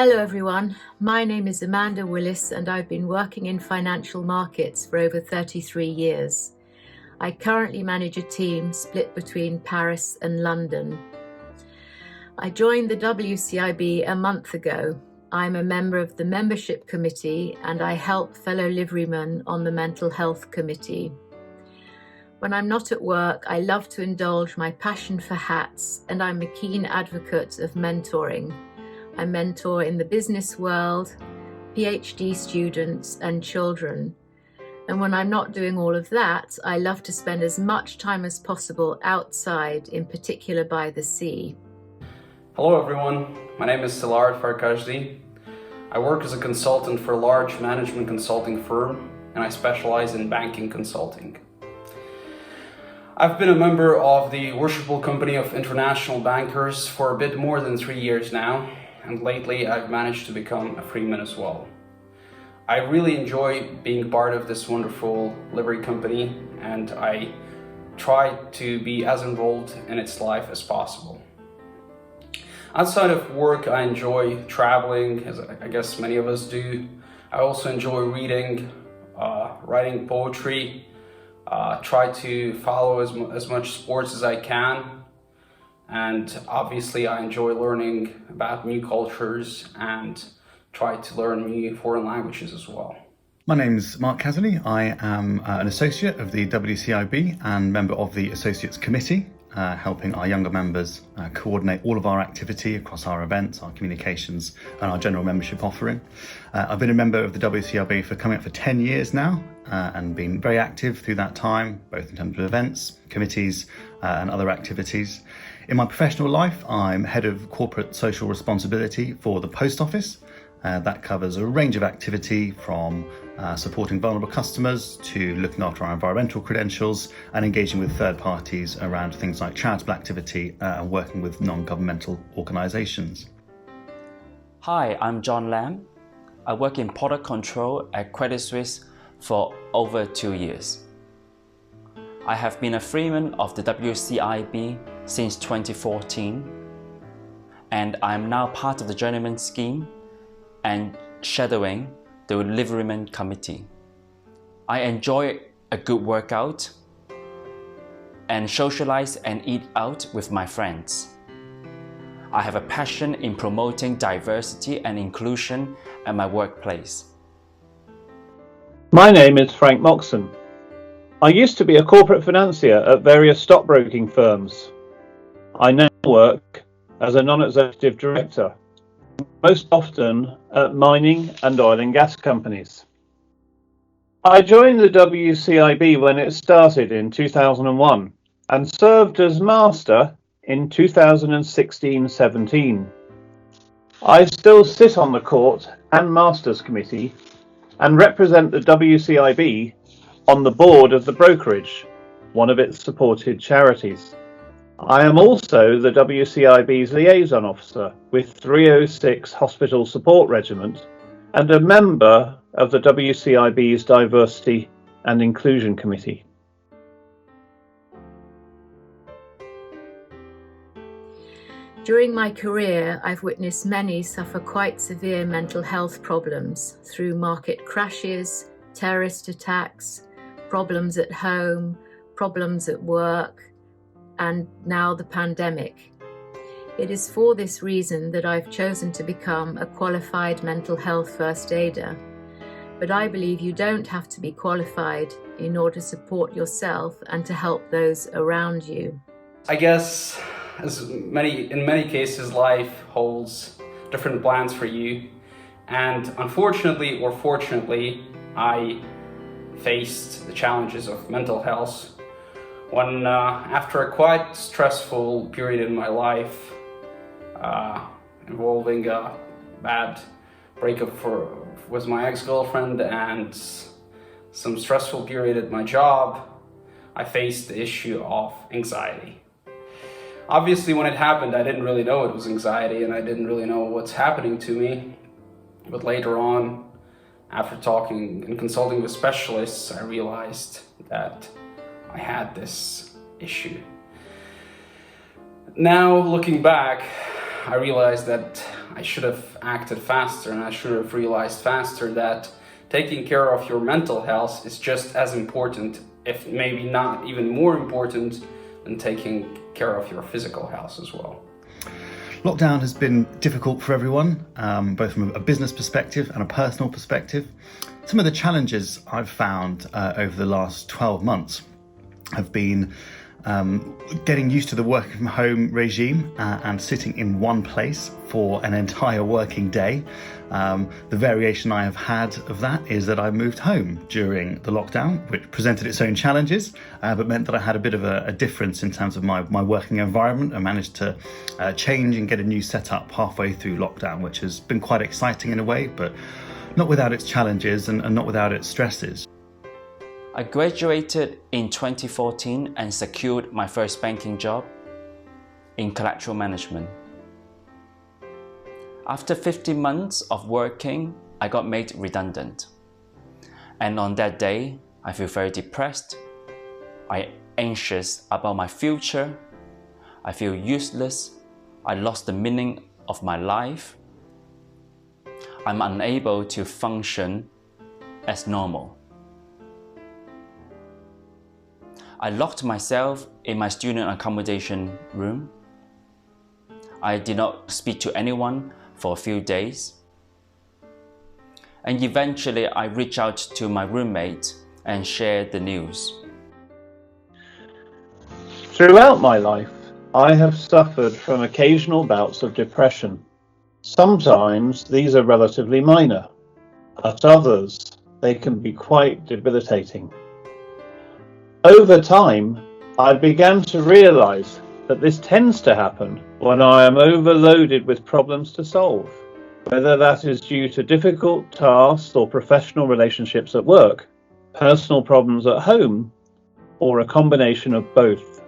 Hello everyone, my name is Amanda Willis and I've been working in financial markets for over 33 years. I currently manage a team split between Paris and London. I joined the WCIB a month ago. I'm a member of the membership committee and I help fellow liverymen on the mental health committee. When I'm not at work, I love to indulge my passion for hats and I'm a keen advocate of mentoring. I mentor in the business world, PhD students and children. And when I'm not doing all of that, I love to spend as much time as possible outside, in particular by the sea. Hello everyone, my name is Szilárd Farkasdi. I work as a consultant for a large management consulting firm and I specialize in banking consulting. I've been a member of the Worshipful Company of International Bankers for a bit more than 3 years now. And lately I've managed to become a freeman as well. I really enjoy being part of this wonderful livery company and I try to be as involved in its life as possible. Outside of work, I enjoy traveling, as I guess many of us do. I also enjoy reading, writing poetry, try to follow as much sports as I can. And obviously I enjoy learning about new cultures and try to learn new foreign languages as well. My name's Mark Cassidy. I am an associate of the WCIB and member of the Associates Committee, helping our younger members coordinate all of our activity across our events, our communications and our general membership offering. I've been a member of the WCIB for coming up for 10 years now and been very active through that time, both in terms of events, committees and other activities. In my professional life, I'm head of corporate social responsibility for the Post Office. That covers a range of activity from supporting vulnerable customers to looking after our environmental credentials and engaging with third parties around things like charitable activity and working with non-governmental organisations. Hi, I'm John Lam. I work in product control at Credit Suisse for over 2 years. I have been a freeman of the WCIB since 2014, and I am now part of the journeyman scheme and shadowing the liveryman committee. I enjoy a good workout and socialize and eat out with my friends. I have a passion in promoting diversity and inclusion at my workplace. My name is Frank Moxon. I used to be a corporate financier at various stockbroking firms. I now work as a non-executive director, most often at mining and oil and gas companies. I joined the WCIB when it started in 2001 and served as master in 2016-17. I still sit on the court and masters committee and represent the WCIB on the board of the brokerage, one of its supported charities. I am also the WCIB's liaison officer with 306 Hospital Support Regiment and a member of the WCIB's Diversity and Inclusion Committee. During my career, I've witnessed many suffer quite severe mental health problems through market crashes, terrorist attacks, problems at home, problems at work, and now the pandemic. It is for this reason that I've chosen to become a qualified mental health first aider. But I believe you don't have to be qualified in order to support yourself and to help those around you. I guess in many cases life holds different plans for you, and unfortunately or fortunately I faced the challenges of mental health when after a quite stressful period in my life involving a bad breakup with my ex-girlfriend and some stressful period at my job, I faced the issue of anxiety. Obviously when it happened I didn't really know it was anxiety and I didn't really know what's happening to me, but later on, after talking and consulting with specialists, I realized that I had this issue. Now, looking back, I realized that I should have acted faster, and I should have realized faster that taking care of your mental health is just as important, if maybe not even more important, than taking care of your physical health as well. Lockdown has been difficult for everyone, both from a business perspective and a personal perspective. Some of the challenges I've found over the last 12 months have been getting used to the working from home regime and sitting in one place for an entire working day. The variation I have had of that is that I moved home during the lockdown, which presented its own challenges, but meant that I had a bit of a difference in terms of my working environment. I managed to change and get a new setup halfway through lockdown, which has been quite exciting in a way, but not without its challenges and not without its stresses. I graduated in 2014 and secured my first banking job in collateral management. After 15 months of working, I got made redundant. And on that day, I feel very depressed. I'm anxious about my future. I feel useless. I lost the meaning of my life. I'm unable to function as normal. I locked myself in my student accommodation room. I did not speak to anyone for a few days. And eventually I reached out to my roommate and shared the news. Throughout my life, I have suffered from occasional bouts of depression. Sometimes these are relatively minor, at others they can be quite debilitating. Over time, I began to realize that this tends to happen when I am overloaded with problems to solve, whether that is due to difficult tasks or professional relationships at work, personal problems at home, or a combination of both.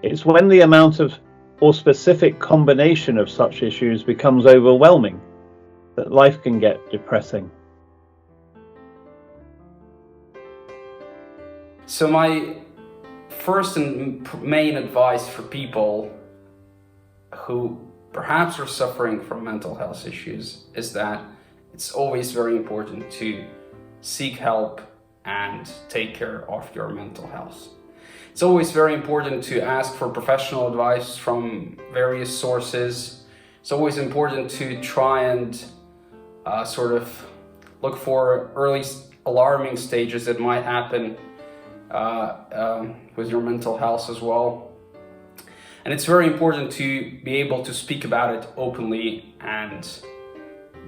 It's when the amount of or specific combination of such issues becomes overwhelming that life can get depressing. So my first and main advice for people who perhaps are suffering from mental health issues is that it's always very important to seek help and take care of your mental health. It's always very important to ask for professional advice from various sources. It's always important to try and sort of look for early alarming stages that might happen with your mental health as well. And it's very important to be able to speak about it openly and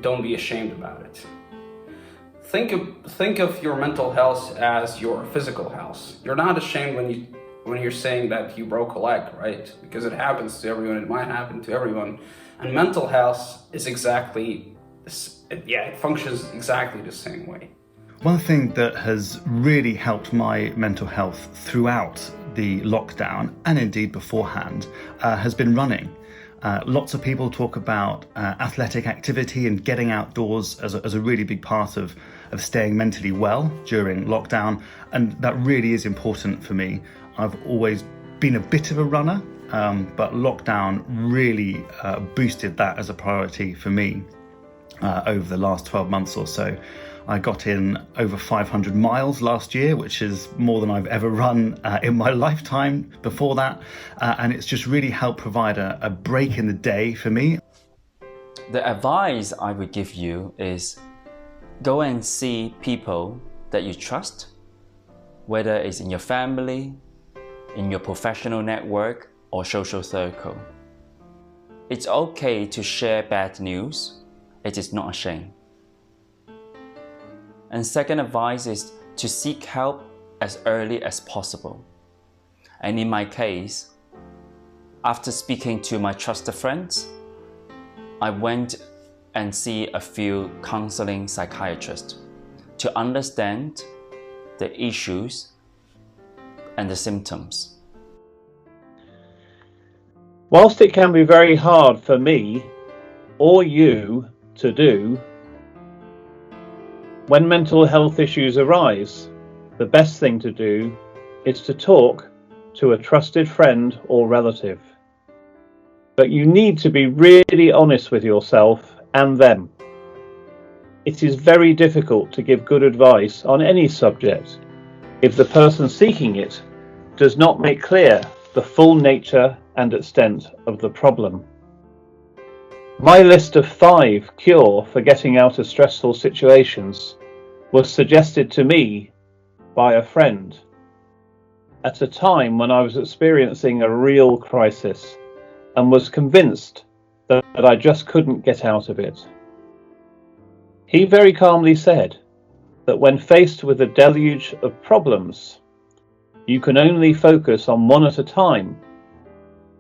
don't be ashamed about it. Think of your mental health as your physical health. You're not ashamed when you're saying that you broke a leg, right? Because it happens to everyone, it might happen to everyone. And mental health is exactly, it functions exactly the same way. One thing that has really helped my mental health throughout the lockdown, and indeed beforehand, has been running. Lots of people talk about athletic activity and getting outdoors as a really big part of staying mentally well during lockdown, and that really is important for me. I've always been a bit of a runner, but lockdown really boosted that as a priority for me over the last 12 months or so. I got in over 500 miles last year, which is more than I've ever run in my lifetime before that. And it's just really helped provide a break in the day for me. The advice I would give you is go and see people that you trust, whether it's in your family, in your professional network, or social circle. It's okay to share bad news. It is not a shame. And second advice is to seek help as early as possible. And in my case, after speaking to my trusted friends, I went and see a few counseling psychiatrists to understand the issues and the symptoms. Whilst it can be very hard for me or you to do, when mental health issues arise, the best thing to do is to talk to a trusted friend or relative. but you need to be really honest with yourself and them. It is very difficult to give good advice on any subject if the person seeking it does not make clear the full nature and extent of the problem. My list of 5 cure for getting out of stressful situations was suggested to me by a friend at a time when I was experiencing a real crisis and was convinced that I just couldn't get out of it. He very calmly said that when faced with a deluge of problems, you can only focus on one at a time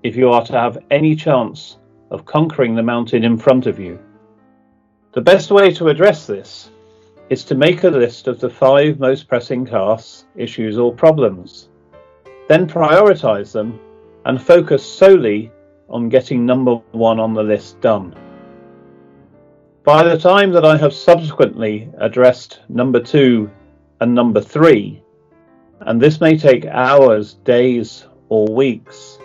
if you are to have any chance of conquering the mountain in front of you. The best way to address this is to make a list of the 5 most pressing tasks, issues or problems. Then prioritize them and focus solely on getting number 1 on the list done. By the time that I have subsequently addressed number 2 and number 3, and this may take hours, days or weeks,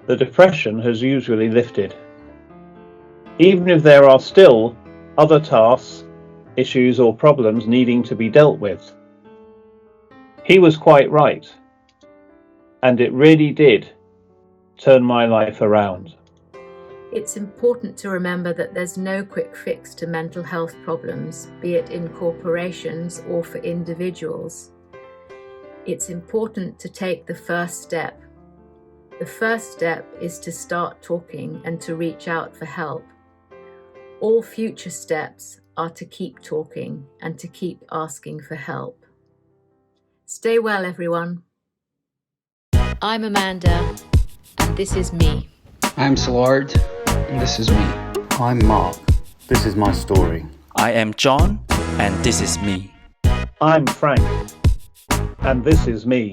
the depression has usually lifted. Even if there are still other tasks, issues or problems needing to be dealt with. He was quite right, and it really did turn my life around. It's important to remember that there's no quick fix to mental health problems, be it in corporations or for individuals. It's important to take the first step. The first step is to start talking and to reach out for help. All future steps are to keep talking and to keep asking for help. Stay well, everyone. I'm Amanda, and this is me. I'm Szilard, and this is me. I'm Mark. This is my story. I am John, and this is me. I'm Frank, and this is me.